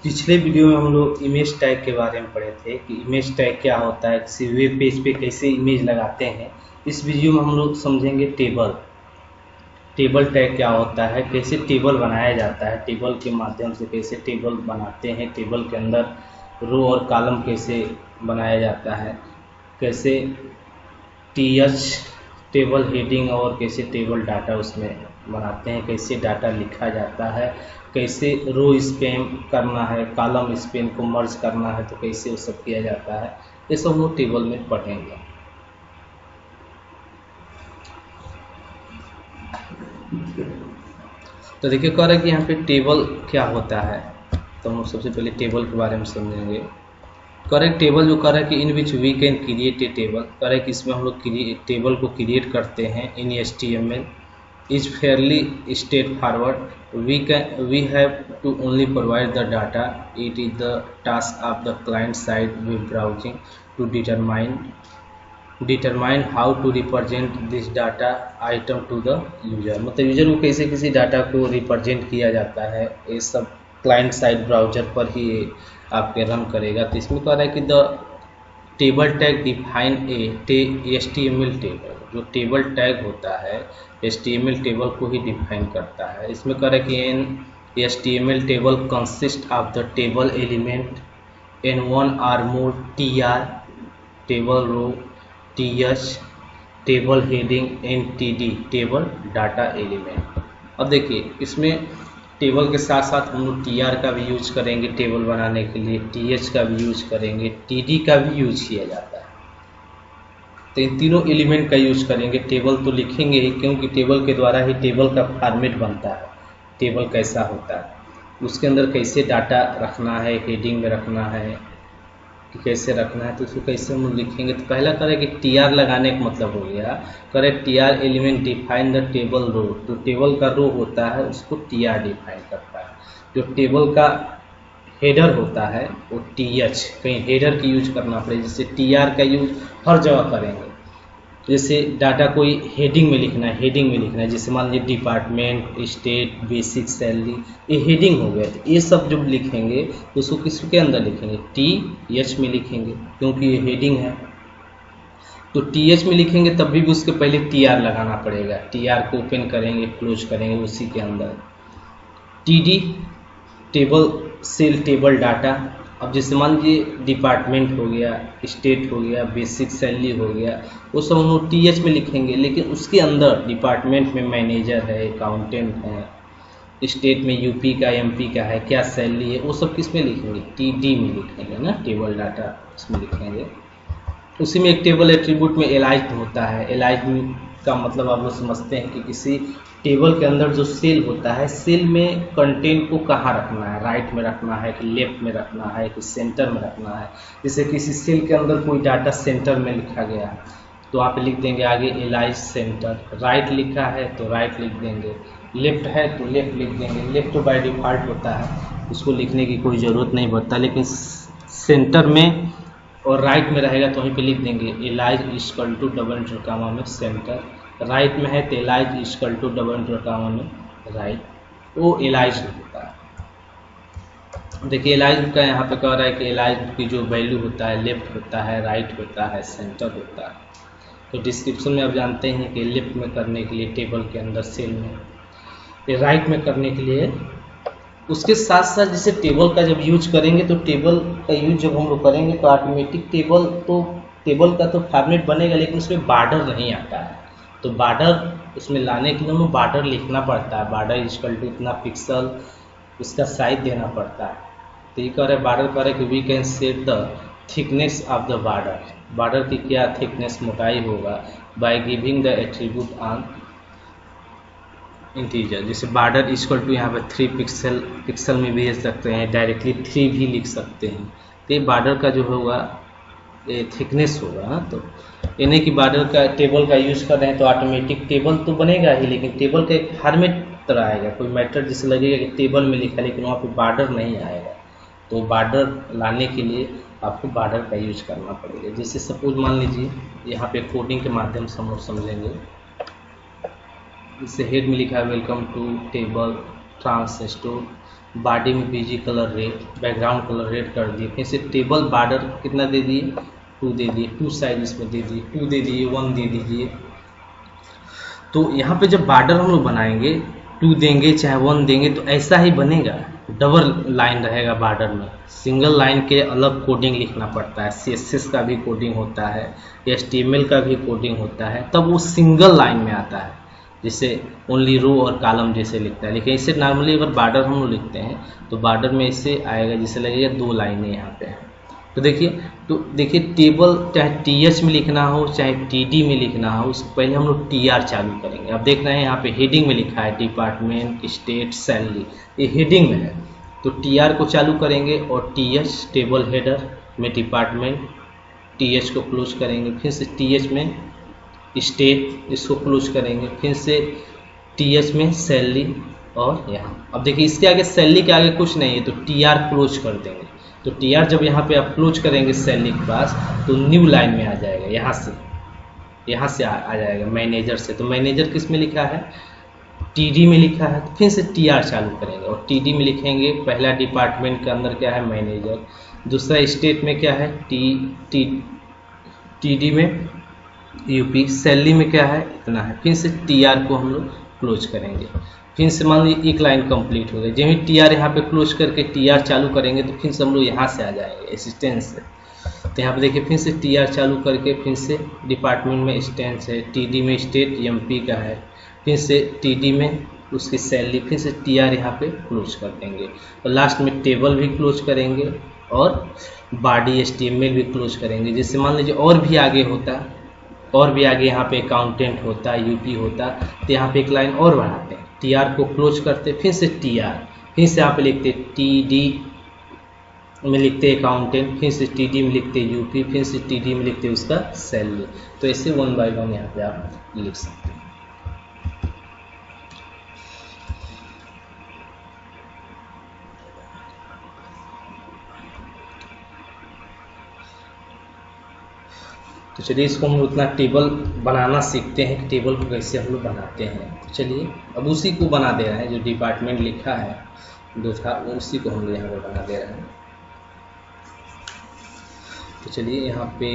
पिछले वीडियो में हम लोग इमेज टैग के बारे में पढ़े थे कि इमेज टैग क्या होता है, किसी वेब पेज पे कैसे इमेज लगाते हैं। इस वीडियो में हम लोग समझेंगे टेबल टैग क्या होता है, कैसे टेबल बनाया जाता है, टेबल के माध्यम से कैसे टेबल बनाते हैं, टेबल के अंदर रो और कॉलम कैसे बनाया जाता है, कैसे टीएच टेबल हेडिंग और कैसे टेबल डाटा उसमें बनाते हैं, कैसे डाटा लिखा जाता है, कैसे रो स्पैन करना है, कॉलम स्पैन को मर्ज करना है तो कैसे वो सब किया जाता है। ये सब हम लोग टेबल में पढ़ेंगे। तो देखिए कह रहा है कि यहाँ पे टेबल क्या होता है, तो हम सबसे पहले टेबल के बारे में समझेंगे। करेक्ट टेबल जो कर रहा है कि in which we can create a table, correct इसमें हम लोग टेबल को क्रिएट करते हैं in HTML is fairly straightforward. We have to only provide the data, it is the task of the client side web browsing to determine how to represent this data item to the user. मतलब user को कैसे किसी data को represent किया जाता है, ये सब क्लाइंट साइड ब्राउजर पर ही आपके रन करेगा। तो इसमें कह रहा है कि the table tag define a HTML table, जो टेबल टैग होता है HTML टेबल को ही डिफाइन करता है। इसमें कह रहा है कि and HTML table consist of the table element and one or more TR table row, TH table heading, NTD table data element. अब देखिए इसमें टेबल के साथ साथ हम लोग TR का भी यूज करेंगे टेबल बनाने के लिए, TH का भी यूज करेंगे, TD का भी यूज किया जाता है। तो इन तीनों एलिमेंट का यूज करेंगे। टेबल तो लिखेंगे ही, क्योंकि टेबल के द्वारा ही टेबल का फॉर्मेट बनता है। टेबल कैसा होता है, उसके अंदर कैसे डाटा रखना है, हेडिंग में रखना है कि कैसे रखना है, तो उसको कैसे हम लिखेंगे। तो पहला करें कि TR लगाने का मतलब हो गया, correct TR element define the table row. जो टेबल का रो होता है उसको TR डिफाइन करता है। जो टेबल का हेडर होता है वो TH, कहीं हेडर की यूज करना पड़े, जैसे TR का यूज हर जगह करेंगे। जैसे डाटा कोई हेडिंग में लिखना है, जैसे मान लीजिए डिपार्टमेंट, स्टेट, बेसिक सैलरी, ये हेडिंग हो गया। तो ये सब जब लिखेंगे तो उसको किसके अंदर लिखेंगे, TH में लिखेंगे, क्योंकि ये हेडिंग है। तो TH में लिखेंगे तब भी उसके पहले TR लगाना पड़ेगा। TR को ओपन करेंगे, क्लोज करेंगे उसी के अंदर। TD table cell table data. अब जैसे मान लीजिए डिपार्टमेंट हो गया, स्टेट हो गया, बेसिक सैलरी हो गया, वो सब हम लोग TH में लिखेंगे। लेकिन उसके अंदर डिपार्टमेंट में मैनेजर है, अकाउंटेंट है, स्टेट में UP का MP का है, क्या सैलरी है, वो सब किस में लिखेंगे, TD में लिखेंगे ना, टेबल डाटा इसमें लिखेंगे। उसी में एक टेबल एट्रीब्यूट में एलाइज्ड होता है। एलाइज्ड का मतलब आप लोग समझते हैं कि किसी टेबल के अंदर जो सेल होता है, सेल में कंटेंट को कहाँ रखना है, राइट में रखना है कि लेफ्ट में रखना है कि सेंटर में रखना है। जैसे किसी सेल के अंदर कोई डाटा सेंटर में लिखा गया है तो आप लिख देंगे आगे एलाइज सेंटर। राइट लिखा है तो राइट लिख देंगे, लेफ्ट है तो लेफ्ट लिख देंगे। लेफ्ट तो बाय डिफ़ॉल्ट होता है, उसको लिखने की कोई ज़रूरत नहीं पड़ता, लेकिन सेंटर में और राइट में रहेगा तो वहीं पे लिख देंगे एलाइज equal to double inter comma में सेंटर। राइट में है तो एलाइज equal to double inter comma में राइट, वो एलाइज होता है। देखिए एलाइज का यहाँ पे कह रहा है कि एलाइज की जो वैल्यू होता है लेफ्ट होता है, राइट होता है, सेंटर होता है। तो डिस्क्रिप्शन में आप जानते हैं कि लेफ्ट में करने के लिए टेबल के अंदर सेल में, राइट में करने के लिए। उसके साथ साथ जैसे टेबल का जब यूज करेंगे तो टेबल का यूज जब हम लोग करेंगे तो ऑटोमेटिक टेबल का तो फॉर्मेट बनेगा, लेकिन उसमें बॉर्डर नहीं आता है। तो बॉर्डर उसमें लाने के लिए हमें बॉर्डर लिखना पड़ता है। बॉर्डर इक्वल टू इतना पिक्सल, उसका साइज देना पड़ता है। तो ये कह रहे बॉर्डर कह रहे कि we can set the thickness of the border. Border की क्या थिकनेस, मोटाई होगा, by giving the attribute on integer. जैसे बॉर्डर इक्वल टू यहाँ पे 3 पिक्सल में भेज सकते हैं, डायरेक्टली 3 भी लिख सकते हैं। तो ये बॉर्डर का जो होगा ये थिकनेस होगा ना। तो यानी कि बॉर्डर का टेबल का यूज़ कर रहे हैं तो ऑटोमेटिक टेबल तो बनेगा ही, लेकिन टेबल का एक फॉर्मेट तरह आएगा। कोई मैटर जैसे लगेगा कि टेबल में लिखा, लेकिन वहाँ पे बॉर्डर नहीं आएगा। तो बॉर्डर लाने के लिए आपको बॉर्डर का यूज करना पड़ेगा। जैसे सपोज मान लीजिए यहाँ पे कोडिंग के माध्यम से हम लोग समझेंगे। जैसे हेड में लिखा है welcome to table France store, body में BG colour red, background colour red कर दिए। फिर से टेबल बॉर्डर कितना दे दिए, 2 दे दिए, 2 साइज इसमें दे दिए, 2 दे दिए, 1 दे दीजिए। तो यहाँ पे जब बॉर्डर हम लोग बनाएंगे 2 देंगे चाहे 1 देंगे तो ऐसा ही बनेगा, डबल लाइन रहेगा बॉर्डर में। सिंगल लाइन के अलग कोडिंग लिखना पड़ता है, CSS का भी कोडिंग होता है, HTML का भी कोडिंग होता है, तब वो सिंगल लाइन में आता है, जैसे ओनली रो और कॉलम जैसे लिखता है। लेकिन इसे नॉर्मली अगर बॉर्डर हम लोग लिखते हैं तो बॉर्डर में इसे आएगा जैसे लगेगा 2 लाइनें यहाँ पे हैं। तो देखिए टेबल चाहे TH में लिखना हो चाहे TD में लिखना हो, उससे पहले हम लोग TR चालू करेंगे। अब देख रहे हैं यहाँ पे हेडिंग में लिखा है डिपार्टमेंट, स्टेट, सैलरी, ये हेडिंग में है। तो TR को चालू करेंगे और TH टेबल हेडर में डिपार्टमेंट, TH को क्लोज करेंगे, फिर से TH में स्टेट, इसको क्लोज करेंगे, फिर से TH में सैलरी और यहाँ। अब देखिए इसके आगे सैलरी के आगे कुछ नहीं है तो TR क्लोज कर देंगे। तो TR जब यहाँ पे आप क्लोज करेंगे सैलरी के पास तो न्यू लाइन में आ जाएगा, यहाँ से आ जाएगा मैनेजर से। तो मैनेजर किस में लिखा है, TD में लिखा है। तो फिर से TR चालू करेंगे और TD में लिखेंगे, पहला डिपार्टमेंट के अंदर क्या है, मैनेजर, दूसरा स्टेट में क्या है, TD में UP, सैलरी में क्या है, इतना है। फिर से TR को हम लोग क्लोज करेंगे। फिर से मान लीजिए एक लाइन कंप्लीट हो गई, जब भी TR यहाँ पे क्लोज करके TR चालू करेंगे तो फिर से हम लोग यहाँ से आ जाएंगे असिस्टेंट से। तो यहाँ पे देखिए फिर से TR चालू करके फिर से डिपार्टमेंट में स्टेंस है, TD में स्टेट MP का है, फिर से TD में उसकी सैलरी, फिर से TR यहाँ पे क्लोज कर देंगे और लास्ट में टेबल भी क्लोज करेंगे और बॉडी HTML भी क्लोज करेंगे। जैसे मान लीजिए और भी आगे होता, और भी आगे यहाँ पे अकाउंटेंट होता, UP होता, तो यहाँ पे एक लाइन और बढ़ाते हैं, TR को क्लोज करते, फिर से TR, फिर से यहाँ पे लिखते TD में लिखते अकाउंटेंट, फिर से TD में लिखते UP, फिर से TD में लिखते उसका सैलरी। तो ऐसे 1 बाय 1 यहाँ पे आप लिख सकते हैं। तो चलिए इसको हम उतना टेबल बनाना सीखते हैं कि टेबल को कैसे हम लोग बनाते हैं। तो चलिए अब उसी को बना दे रहे हैं, जो डिपार्टमेंट लिखा है जो था उसी को हम लोग यहाँ पे बना दे रहे हैं। तो चलिए यहाँ पे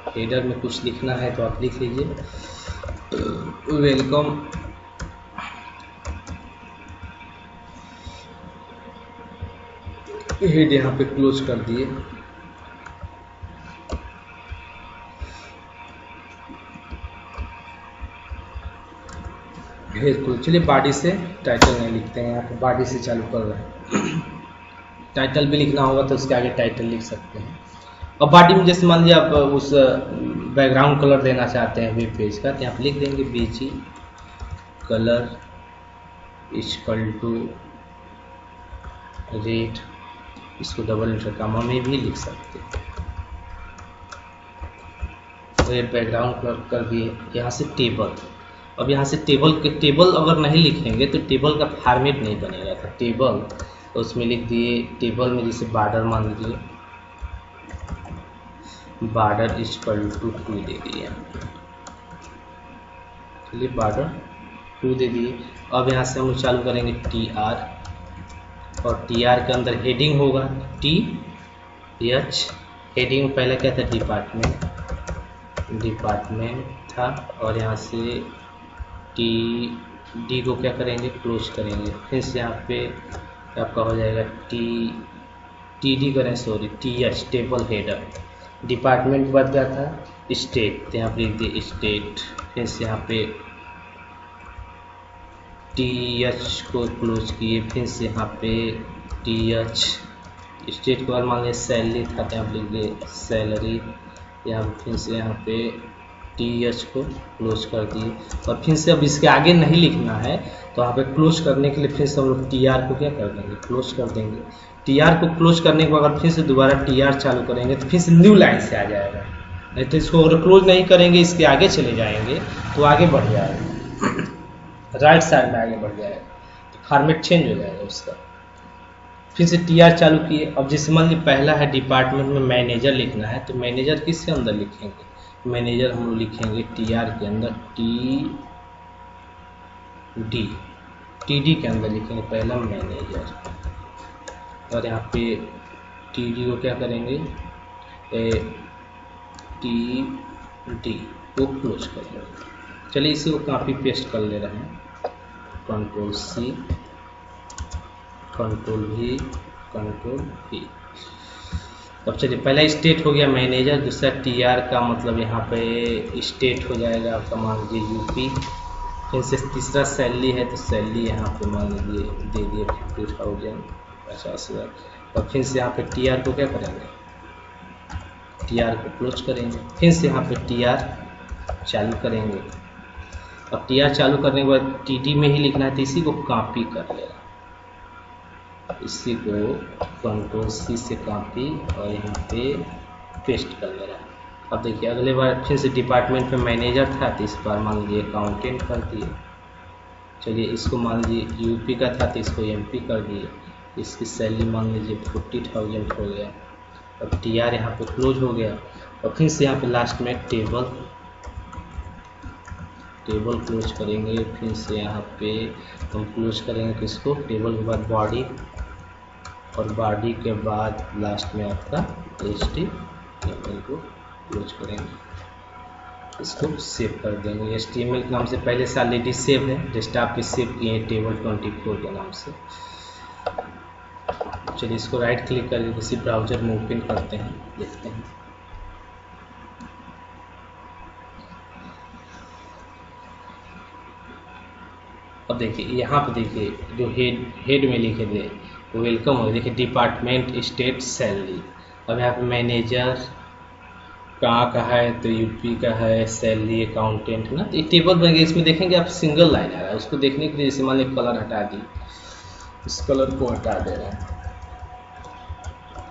हेडर में कुछ लिखना है तो आप लिख लीजिए, वेलकम हेड, यहाँ पे क्लोज कर दिए। चलिए बॉडी से टाइटल नहीं लिखते हैं, यहाँ पे बॉडी से चालू कर रहे हैं। टाइटल भी लिखना होगा तो उसके आगे टाइटल लिख सकते हैं। अब बॉडी में जैसे मान लीजिए आप उस बैकग्राउंड कलर देना चाहते हैं वेब पेज का, तो यहाँ पे लिख देंगे BG colour equal to red, इसको डबल इंटरकॉमा में भी लिख सकते हैं। रेड बैकग्राउंड कलर कर दिए। यहाँ से टेबल, अब यहाँ से टेबल अगर नहीं लिखेंगे तो टेबल का फॉर्मेट नहीं बनेगा। तो टेबल उसमें लिख दिए, टेबल में जैसे बॉर्डर मान लीजिए बॉर्डर इक्वल टू 2 दे दिए, चलिए बॉर्डर 2 दे दिए। अब यहाँ से हम लोग चालू करेंगे TR और TR के अंदर हेडिंग होगा TH। हेडिंग पहले क्या था, डिपार्टमेंट था और यहाँ से TD को क्या करेंगे, क्लोज करेंगे। फिर से यहाँ पे आपका हो जाएगा TD करें, sorry TH table header, department बच गया था स्टेट, तो यहाँ पे लिख दिए स्टेट। फिर से यहाँ पे TH को क्लोज किए, फिर से यहाँ पे TH स्टेट के बाद मान लीजिए सैलरी था तो यहाँ पे लिख दिए सैलरी, यहाँ फिर से यहाँ पे TH को क्लोज कर दिए। और फिर से अब इसके आगे नहीं लिखना है तो यहाँ पे क्लोज करने के लिए फिर से हम लोग TR को क्या कर देंगे, क्लोज कर देंगे। TR को क्लोज करने के बाद अगर फिर से दोबारा TR चालू करेंगे तो फिर से न्यू लाइन से आ जाएगा। नहीं तो इसको अगर क्लोज नहीं करेंगे, इसके आगे चले जाएंगे तो आगे बढ़ जाएगा, राइट साइड में आगे बढ़ जाएगा, तो फॉर्मेट चेंज हो जाएगा उसका। फिर से TR चालू किए। अब जैसे मान लीजिए पहला है डिपार्टमेंट में मैनेजर लिखना है, तो मैनेजर किसके अंदर लिखेंगे, मैनेजर हम लोग लिखेंगे TR के अंदर TD, टीडी के अंदर लिखेंगे पहला मैनेजर, और यहाँ पे टीडी को क्या करेंगे, टीडी को क्लोज करेंगे। चलिए इसी को कॉपी पेस्ट कर ले रहे हैं, control C, control V, control V. अब चलिए पहला स्टेट हो गया मैनेजर, दूसरा टीआर का मतलब यहाँ पे स्टेट हो जाएगा आपका, मान लीजिए यूपी। फिर से तीसरा सैलरी है, तो सैलरी यहाँ पे मान लीजिए दे दिए 50,000, 50,000। और फिर से यहाँ पे टीआर को क्या करेंगे, टीआर को क्लोज करेंगे। फिर से यहाँ पे टीआर चालू करेंगे। अब टीआर चालू करने के बाद टीडी में ही लिखना है, तो इसी को कॉपी कर लेगा, इसी को कंट्रोल सी से कॉपी और यहाँ पे पेस्ट कर ले रहा है। अब देखिए अगले बार फिर से डिपार्टमेंट में मैनेजर था, तो इस बार मान लीजिए अकाउंटेंट कर दिए। चलिए इसको मान लीजिए यूपी का था, तो इसको एमपी कर दिए। इसकी सैलरी मान लीजिए 40,000 हो गया। अब टीआर यहाँ पे क्लोज हो गया। और फिर से यहाँ पे लास्ट में टेबल क्लोज करेंगे। फिर से यहाँ पे हम क्लोज करेंगे किसको, टेबल के बाद बॉडी, और बॉडी के बाद लास्ट में आपका HTML को क्लोज करेंगे। इसको सेव कर देंगे। HTML के नाम से पहले से ऑलरेडी सेव है, डेस्कटॉप पे सेव किए हैं टेबल 24 के नाम से। चलिए इसको राइट क्लिक करके किसी ब्राउज़र में ओपन करते हैं, देखते हैं। अब देखिए यहाँ पे देखिए जो हेड में लिखे थे वेलकम हो, देखिए डिपार्टमेंट स्टेट सैलरी। अब यहाँ पे मैनेजर कहाँ का है, तो यूपी का है, सैलरी अकाउंटेंट ना, तो ये टेबल बन गया। इसमें देखेंगे आप सिंगल लाइन आ रहा है, उसको देखने के लिए जैसे मान लीजिए कलर हटा दी, इस कलर को हटा दे रहे हैं,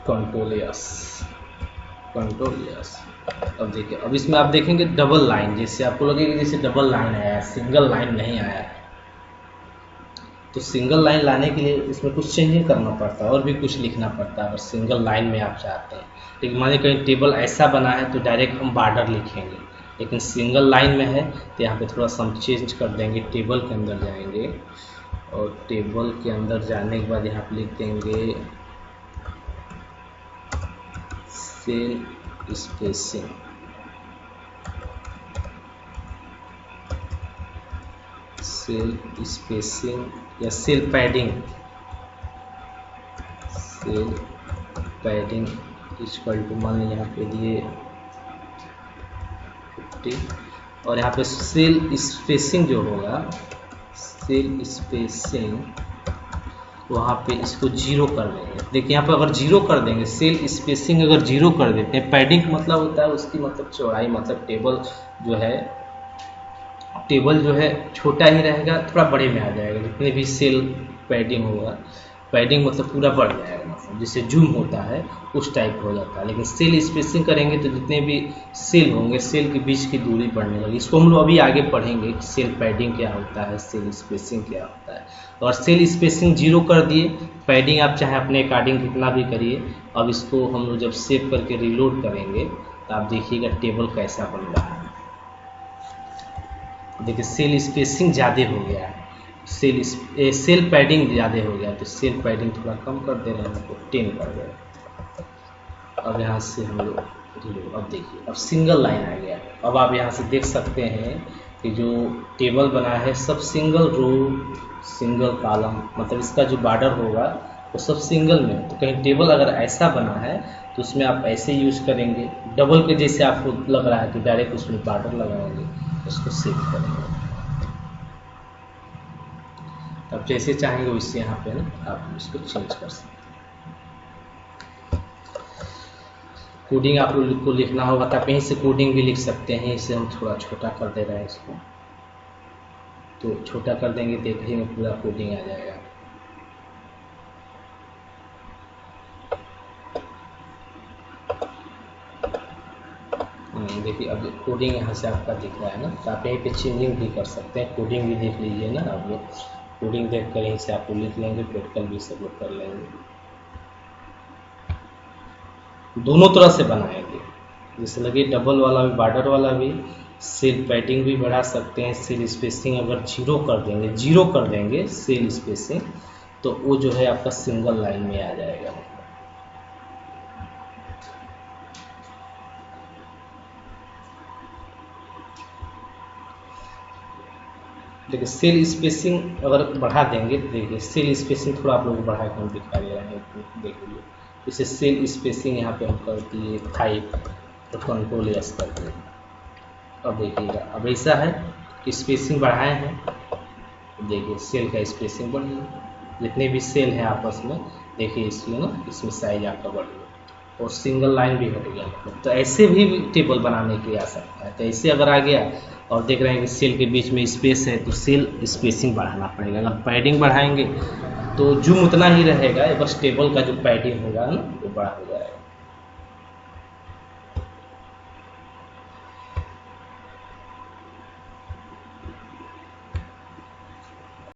कंट्रोल यस। अब देखिए अब इसमें आप देखेंगे डबल लाइन, जैसे आपको लगेगा जैसे डबल लाइन आया है, सिंगल लाइन नहीं आया है। तो सिंगल लाइन लाने के लिए इसमें कुछ चेंजिंग करना पड़ता है और भी कुछ लिखना पड़ता है, अगर सिंगल लाइन में आप चाहते हैं। लेकिन मानिए कहीं टेबल ऐसा बना है तो डायरेक्ट हम बॉर्डर लिखेंगे, लेकिन सिंगल लाइन में है तो यहाँ पे थोड़ा सा हम चेंज कर देंगे। टेबल के अंदर जाएंगे और टेबल के अंदर जाने के बाद यहाँ पे लिख देंगे सेल स्पेसिंग, या सेल पैडिंग इक्वल टू मान लीजिए यहाँ पे दिए 50, और यहाँ पे सेल स्पेसिंग जो होगा, सेल स्पेसिंग वहाँ पे इसको 0 कर देंगे। देखिए यहाँ पे अगर 0 कर देंगे, सेल स्पेसिंग अगर 0 कर देते हैं, पैडिंग मतलब होता है उसकी मतलब चौड़ाई, मतलब टेबल जो है छोटा ही रहेगा, थोड़ा बड़े में आ जाएगा। जितने भी सेल पैडिंग होगा, पैडिंग मतलब पूरा बढ़ जाएगा, मतलब जिससे जूम होता है उस टाइप हो जाता है। लेकिन सेल स्पेसिंग करेंगे तो जितने भी सेल होंगे, सेल के बीच की दूरी बढ़ने लगी। इसको हम लोग अभी आगे पढ़ेंगे कि सेल पैडिंग क्या होता है, सेल स्पेसिंग क्या होता है। और सेल स्पेसिंग 0 कर दिए, पैडिंग आप चाहे अपने अकॉर्डिंग कितना भी करिए। अब इसको हम लोग जब सेव करके रीलोड करेंगे तो आप देखिएगा टेबल कैसा बन रहा है। देखिए सेल स्पेसिंग ज़्यादा हो गया है, सेल पैडिंग ज़्यादा हो गया, तो सेल पैडिंग थोड़ा कम कर दे रहे हैं, तो 10 कर दे रहे हैं। अब यहाँ से हम लोग अब देखिए अब सिंगल लाइन आ गया। अब आप यहाँ से देख सकते हैं कि जो टेबल बना है सब सिंगल रो सिंगल कॉलम, मतलब इसका जो बॉर्डर होगा वो सब सिंगल में। तो कहीं टेबल अगर ऐसा बना है तो उसमें आप ऐसे यूज करेंगे, डबल के जैसे आपको लग रहा है तो डायरेक्ट उसमें बॉर्डर लगाएंगे, उसको सेव करेंगे। अब जैसे चाहेंगे वैसे यहाँ पे ना आप इसको चेंज कर सकते हैं। कोडिंग आप लोग को लिखना होगा तो आप यहीं से कोडिंग भी लिख सकते हैं। इसे हम थोड़ा छोटा कर दे रहे हैं, इसको तो छोटा कर देंगे, देखिए पूरा कोडिंग आ जाएगा। देखिए अब कोडिंग यहाँ से आपका दिख रहा है ना, तो आप यहीं पे चेंजिंग भी कर सकते हैं। कोडिंग भी देख लीजिए ना आप लोग, कोडिंग देख कर यहीं से आप लोग लिख लेंगे, प्रैक्टिकल भी सब लोग कर लेंगे। दोनों तरह से बनाएंगे, जैसे लगे डबल वाला भी, बॉर्डर वाला भी, सेल पैडिंग भी बढ़ा सकते हैं। सेल स्पेसिंग अगर जीरो कर देंगे सेल स्पेसिंग, तो वो जो है आपका सिंगल लाइन में आ जाएगा। देखिए सेल स्पेसिंग अगर बढ़ा देंगे, देखिए सेल स्पेसिंग थोड़ा आप लोग बढ़ा के हम दिखा दे रहे हैं, देखिए इसे सेल स्पेसिंग यहाँ पे हम कर दिए 5, तो कंट्रोल एस कर दिए। अब देखिएगा अब ऐसा है कि स्पेसिंग बढ़ाए हैं, देखिए सेल का स्पेसिंग बढ़ गया, जितने भी सेल हैं आपस में देखिए इसमें ना, इसमें साइज आपका बढ़ गया और सिंगल लाइन भी हट गया। तो ऐसे भी टेबल बनाने के लिए आ सकता है। तो ऐसे अगर आ गया और देख रहे हैं कि सेल के बीच में स्पेस है, तो सेल स्पेसिंग बढ़ाना पड़ेगा। अगर पैडिंग बढ़ाएंगे तो जूम उतना ही रहेगा, बस टेबल का जो पैडिंग होगा ना वो बड़ा हो जाएगा।